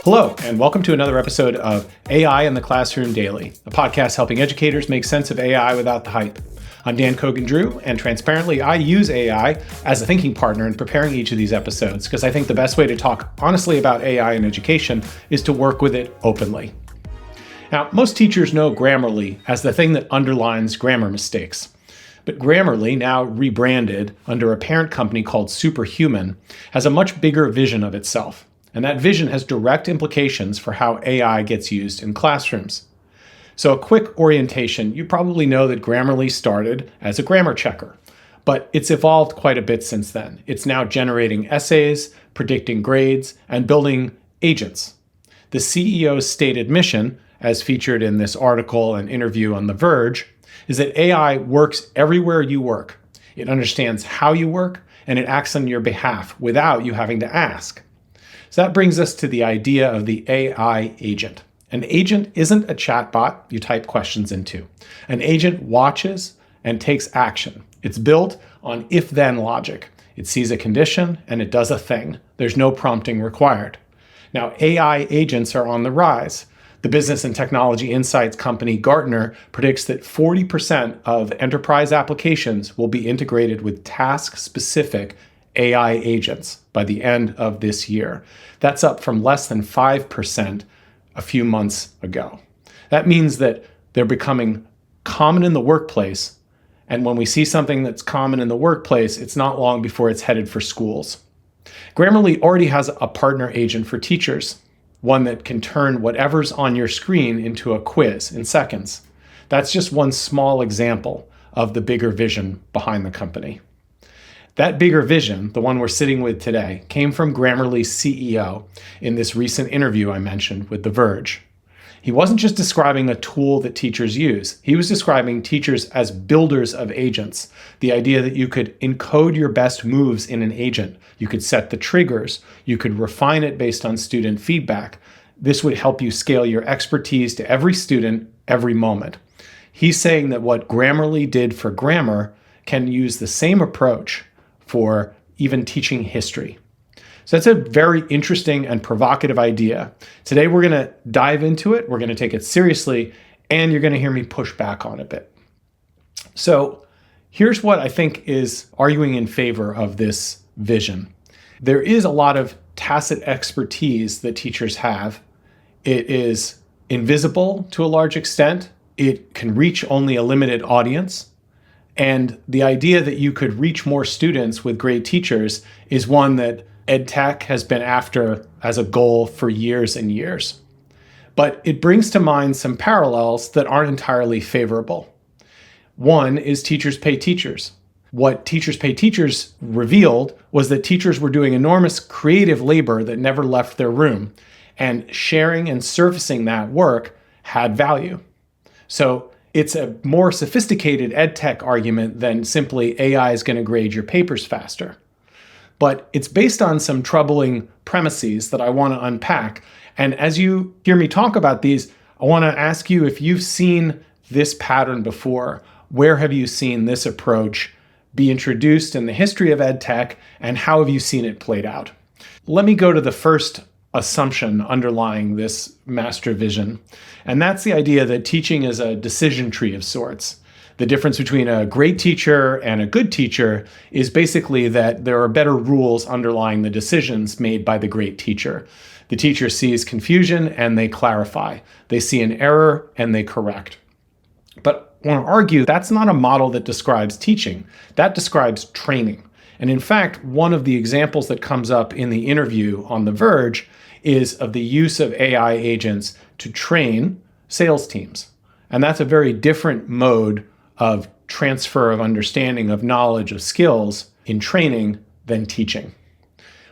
Hello, and welcome to another episode of AI in the Classroom Daily, a podcast helping educators make sense of AI without the hype. I'm Dan Cogan-Drew, and transparently, I use AI as a thinking partner in preparing each of these episodes because I think the best way to talk honestly about AI in education is to work with it openly. Now, most teachers know Grammarly as the thing that underlines grammar mistakes. But Grammarly, now rebranded under a parent company called Superhuman, has a much bigger vision of itself. And that vision has direct implications for how AI gets used in classrooms. So a quick orientation, you probably know that Grammarly started as a grammar checker, but it's evolved quite a bit since then. It's now generating essays, predicting grades, and building agents. The CEO's stated mission, as featured in this article and interview on The Verge, is that AI works everywhere you work. It understands how you work, and it acts on your behalf without you having to ask. So that brings us to the idea of the AI agent. An agent isn't a chatbot you type questions into. An agent watches and takes action. It's built on if-then logic. It sees a condition and it does a thing. There's no prompting required. Now, AI agents are on the rise. The business and technology insights company Gartner predicts that 40% of enterprise applications will be integrated with task-specific AI agents by the end of this year. That's up from less than 5% a few months ago. That means that they're becoming common in the workplace, and when we see something that's common in the workplace, it's not long before it's headed for schools. Grammarly already has a partner agent for teachers, one that can turn whatever's on your screen into a quiz in seconds. That's just one small example of the bigger vision behind the company. That bigger vision, the one we're sitting with today, came from Grammarly's CEO in this recent interview I mentioned with The Verge. He wasn't just describing a tool that teachers use. He was describing teachers as builders of agents. The idea that you could encode your best moves in an agent. You could set the triggers. You could refine it based on student feedback. This would help you scale your expertise to every student, every moment. He's saying that what Grammarly did for grammar can use the same approach for even teaching history. So that's a very interesting and provocative idea. Today we're going to dive into it, we're going to take it seriously, and you're going to hear me push back on it a bit. So here's what I think is arguing in favor of this vision. There is a lot of tacit expertise that teachers have. It is invisible to a large extent. It can reach only a limited audience. And the idea that you could reach more students with great teachers is one that EdTech has been after as a goal for years and years. But it brings to mind some parallels that aren't entirely favorable. One is teachers pay teachers. What teachers pay teachers revealed was that teachers were doing enormous creative labor that never left their room, and sharing and surfacing that work had value. So it's a more sophisticated EdTech argument than simply AI is going to grade your papers faster. But it's based on some troubling premises that I want to unpack. And as you hear me talk about these, I want to ask you if you've seen this pattern before. Where have you seen this approach be introduced in the history of EdTech, and how have you seen it played out? Let me go to the first assumption underlying this master vision. And that's the idea that teaching is a decision tree of sorts. The difference between a great teacher and a good teacher is basically that there are better rules underlying the decisions made by the great teacher. The teacher sees confusion and they clarify. They see an error and they correct. But I want to argue that's not a model that describes teaching. That describes training. And in fact, one of the examples that comes up in the interview on The Verge is of the use of AI agents to train sales teams. And that's a very different mode of transfer of understanding, of knowledge, of skills in training than teaching.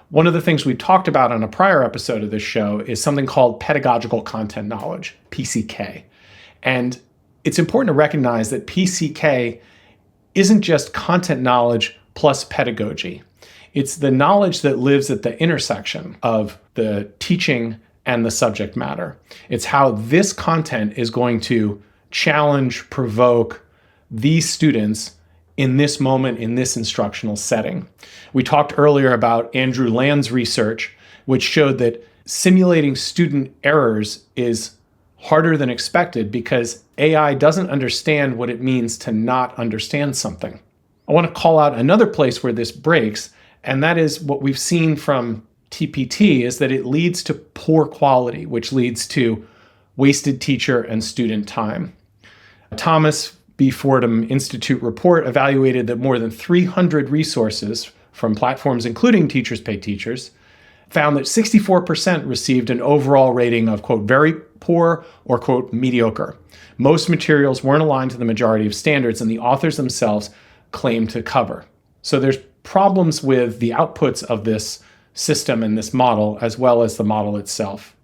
One of the things we talked about on a prior episode of this show is something called pedagogical content knowledge, PCK. And it's important to recognize that PCK isn't just content knowledge plus pedagogy. It's the knowledge that lives at the intersection of the teaching and the subject matter. It's how this content is going to challenge, provoke these students in this moment, in this instructional setting. We talked earlier about Andrew Land's research, which showed that simulating student errors is harder than expected because AI doesn't understand what it means to not understand something. I want to call out another place where this breaks, and that is what we've seen from TPT is that it leads to poor quality, which leads to wasted teacher and student time. Thomas B. Fordham Institute report evaluated that more than 300 resources from platforms including Teachers Pay Teachers found that 64% received an overall rating of, quote, very poor or, quote, mediocre. Most materials weren't aligned to the majority of standards, and the authors themselves claimed to cover. So there's problems with the outputs of this system and this model, as well as the model itself.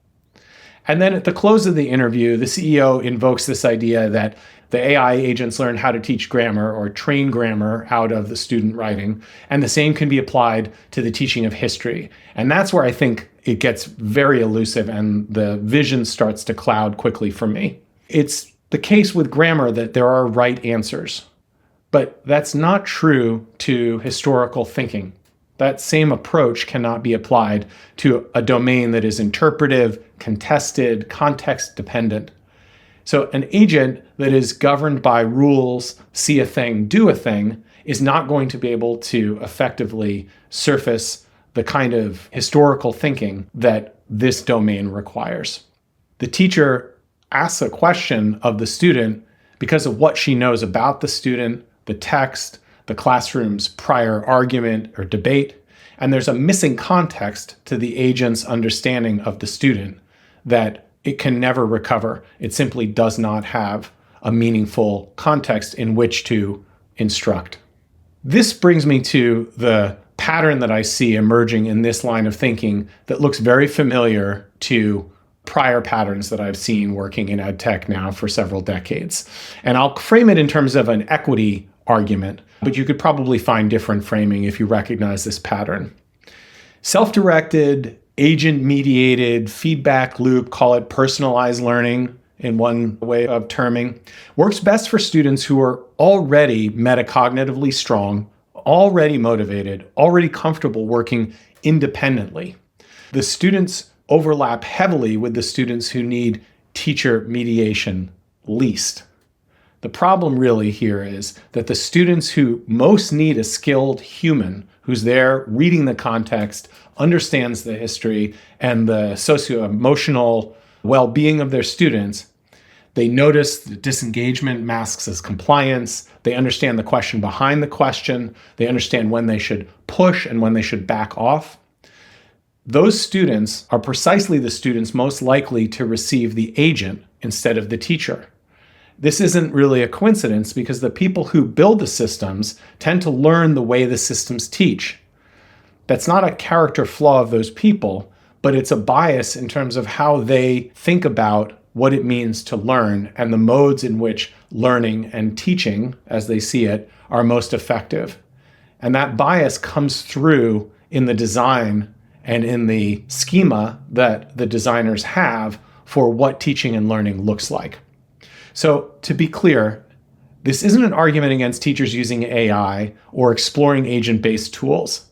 And then at the close of the interview, the CEO invokes this idea that the AI agents learn how to teach grammar or train grammar out of the student writing, and the same can be applied to the teaching of history. And that's where I think it gets very elusive and the vision starts to cloud quickly for me. It's the case with grammar that there are right answers, but that's not true to historical thinking. That same approach cannot be applied to a domain that is interpretive, contested, context-dependent. So an agent that is governed by rules, see a thing, do a thing, is not going to be able to effectively surface the kind of historical thinking that this domain requires. The teacher asks a question of the student because of what she knows about the student, the text, the classroom's prior argument or debate, and there's a missing context to the agent's understanding of the student that it can never recover. It simply does not have a meaningful context in which to instruct. This brings me to the pattern that I see emerging in this line of thinking that looks very familiar to prior patterns that I've seen working in EdTech now for several decades. And I'll frame it in terms of an equity argument, but you could probably find different framing if you recognize this pattern. Self-directed, agent-mediated feedback loop, call it personalized learning in one way of terming, works best for students who are already metacognitively strong, already motivated, already comfortable working independently. The students overlap heavily with the students who need teacher mediation least. The problem really here is that the students who most need a skilled human who's there reading the context, understands the history and the socio-emotional well-being of their students, they notice the disengagement masks as compliance, they understand the question behind the question, they understand when they should push and when they should back off. Those students are precisely the students most likely to receive the agent instead of the teacher. This isn't really a coincidence because the people who build the systems tend to learn the way the systems teach. That's not a character flaw of those people, but it's a bias in terms of how they think about what it means to learn and the modes in which learning and teaching, as they see it, are most effective. And that bias comes through in the design and in the schema that the designers have for what teaching and learning looks like. So to be clear, this isn't an argument against teachers using AI or exploring agent-based tools,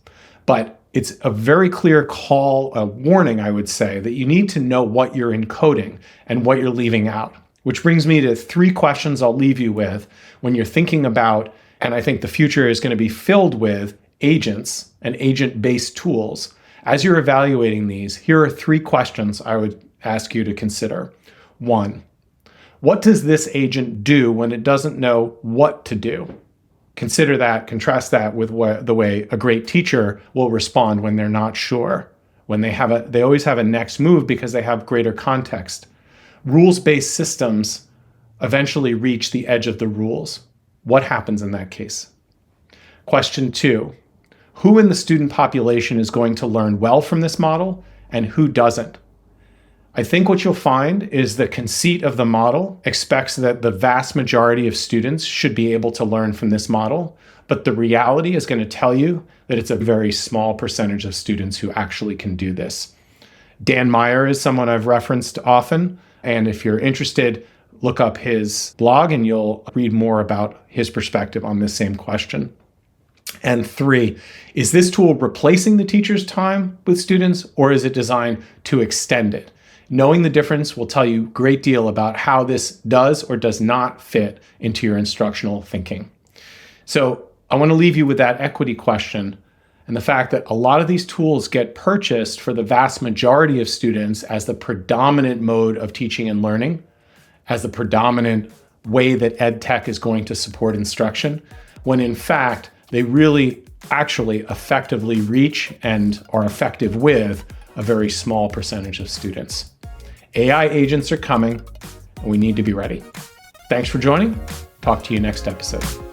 but it's a very clear call, a warning, I would say, that you need to know what you're encoding and what you're leaving out. Which brings me to 3 questions I'll leave you with when you're thinking about, and I think the future is going to be filled with agents and agent-based tools. As you're evaluating these, here are 3 questions I would ask you to consider. 1, what does this agent do when it doesn't know what to do? Consider that, contrast that with the way a great teacher will respond when they're not sure, when they always have a next move because they have greater context. Rules-based systems eventually reach the edge of the rules. What happens in that case? Question 2, who in the student population is going to learn well from this model and who doesn't? I think what you'll find is the conceit of the model expects that the vast majority of students should be able to learn from this model, but the reality is going to tell you that it's a very small percentage of students who actually can do this. Dan Meyer is someone I've referenced often, and if you're interested, look up his blog and you'll read more about his perspective on this same question. And 3, is this tool replacing the teacher's time with students, or is it designed to extend it? Knowing the difference will tell you a great deal about how this does or does not fit into your instructional thinking. So I want to leave you with that equity question and the fact that a lot of these tools get purchased for the vast majority of students as the predominant mode of teaching and learning, as the predominant way that EdTech is going to support instruction, when in fact, they really actually effectively reach and are effective with a very small percentage of students. AI agents are coming, and we need to be ready. Thanks for joining. Talk to you next episode.